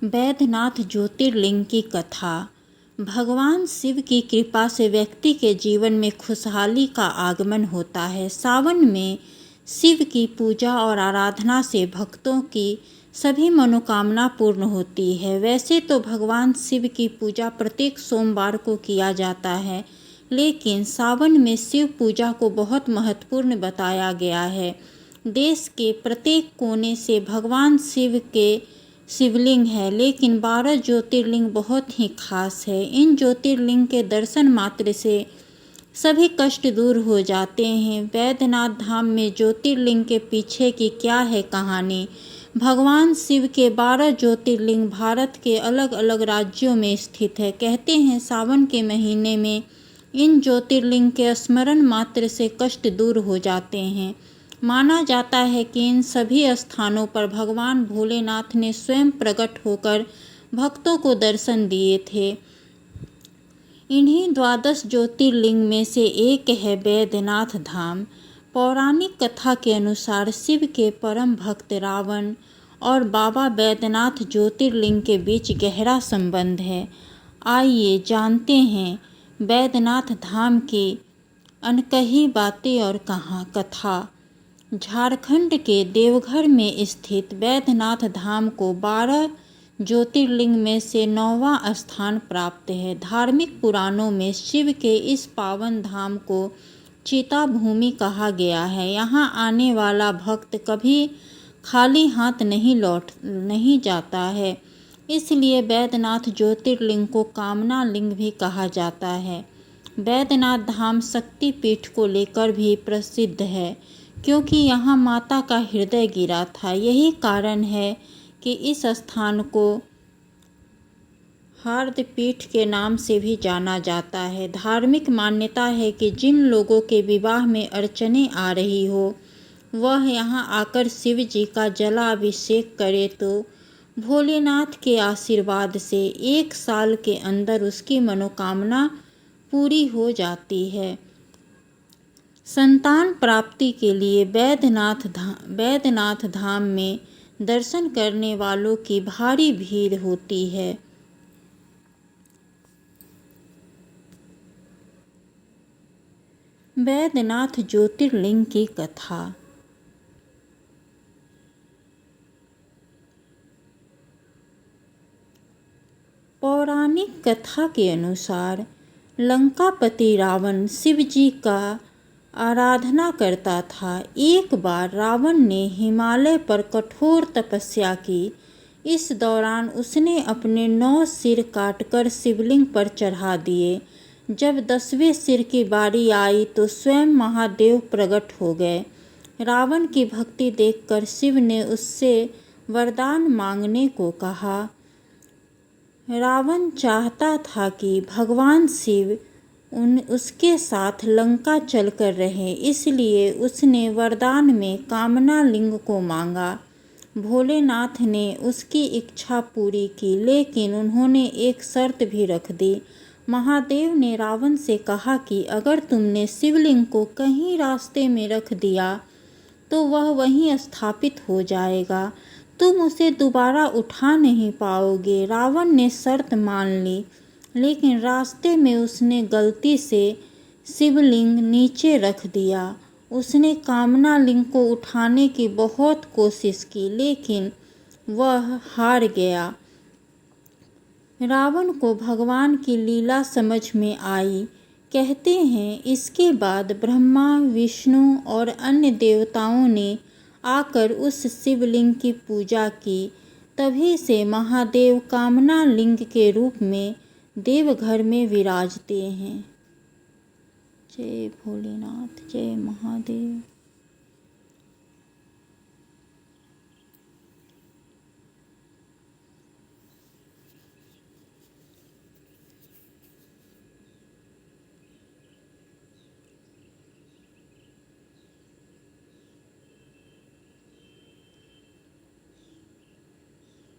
बैद्यनाथ ज्योतिर्लिंग की कथा। भगवान शिव की कृपा से व्यक्ति के जीवन में खुशहाली का आगमन होता है। सावन में शिव की पूजा और आराधना से भक्तों की सभी मनोकामना पूर्ण होती है। वैसे तो भगवान शिव की पूजा प्रत्येक सोमवार को किया जाता है, लेकिन सावन में शिव पूजा को बहुत महत्वपूर्ण बताया गया है। देश के प्रत्येक कोने से भगवान शिव के शिवलिंग है, लेकिन 12 ज्योतिर्लिंग बहुत ही खास है। इन ज्योतिर्लिंग के दर्शन मात्र से सभी कष्ट दूर हो जाते हैं। बैद्यनाथ धाम में ज्योतिर्लिंग के पीछे की क्या है कहानी? भगवान शिव के 12 ज्योतिर्लिंग भारत के अलग अलग राज्यों में स्थित है। कहते हैं सावन के महीने में इन ज्योतिर्लिंग के स्मरण मात्र से कष्ट दूर हो जाते हैं। माना जाता है कि इन सभी स्थानों पर भगवान भोलेनाथ ने स्वयं प्रकट होकर भक्तों को दर्शन दिए थे। इन्हीं 12 ज्योतिर्लिंग में से एक है बैद्यनाथ धाम। पौराणिक कथा के अनुसार शिव के परम भक्त रावण और बाबा बैद्यनाथ ज्योतिर्लिंग के बीच गहरा संबंध है। आइए जानते हैं बैद्यनाथ धाम की अनकही बातें और कथा। झारखंड के देवघर में स्थित बैद्यनाथ धाम को 12 ज्योतिर्लिंग में से 9वां स्थान प्राप्त है। धार्मिक पुराणों में शिव के इस पावन धाम को चिता भूमि कहा गया है। यहाँ आने वाला भक्त कभी खाली हाथ नहीं जाता है, इसलिए बैद्यनाथ ज्योतिर्लिंग को कामना लिंग भी कहा जाता है। बैद्यनाथ धाम शक्तिपीठ को लेकर भी प्रसिद्ध है, क्योंकि यहाँ माता का हृदय गिरा था। यही कारण है कि इस स्थान को हार्दपीठ के नाम से भी जाना जाता है। धार्मिक मान्यता है कि जिन लोगों के विवाह में अड़चनें आ रही हो, वह यहाँ आकर शिव जी का जलाभिषेक करे तो भोलेनाथ के आशीर्वाद से 1 साल के अंदर उसकी मनोकामना पूरी हो जाती है। संतान प्राप्ति के लिए बैद्यनाथ धाम में दर्शन करने वालों की भारी भीड़ होती है। बैद्यनाथ ज्योतिर्लिंग की कथा। पौराणिक कथा के अनुसार लंकापति रावण शिव जी का आराधना करता था। एक बार रावण ने हिमालय पर कठोर तपस्या की। इस दौरान उसने अपने 9 सिर काटकर शिवलिंग पर चढ़ा दिए। जब 10वें सिर की बारी आई तो स्वयं महादेव प्रकट हो गए। रावण की भक्ति देखकर शिव ने उससे वरदान मांगने को कहा। रावण चाहता था कि भगवान शिव उसके साथ लंका चलकर रहे, इसलिए उसने वरदान में कामना लिंग को मांगा। भोलेनाथ ने उसकी इच्छा पूरी की, लेकिन उन्होंने एक शर्त भी रख दी। महादेव ने रावण से कहा कि अगर तुमने शिवलिंग को कहीं रास्ते में रख दिया तो वह वहीं स्थापित हो जाएगा, तुम उसे दोबारा उठा नहीं पाओगे। रावण ने शर्त मान ली, लेकिन रास्ते में उसने गलती से शिवलिंग नीचे रख दिया। उसने कामना लिंग को उठाने की बहुत कोशिश की, लेकिन वह हार गया। रावण को भगवान की लीला समझ में आई। कहते हैं इसके बाद ब्रह्मा, विष्णु और अन्य देवताओं ने आकर उस शिवलिंग की पूजा की। तभी से महादेव कामना लिंग के रूप में देवघर में विराजते हैं। जय भोलेनाथ, जय महादेव।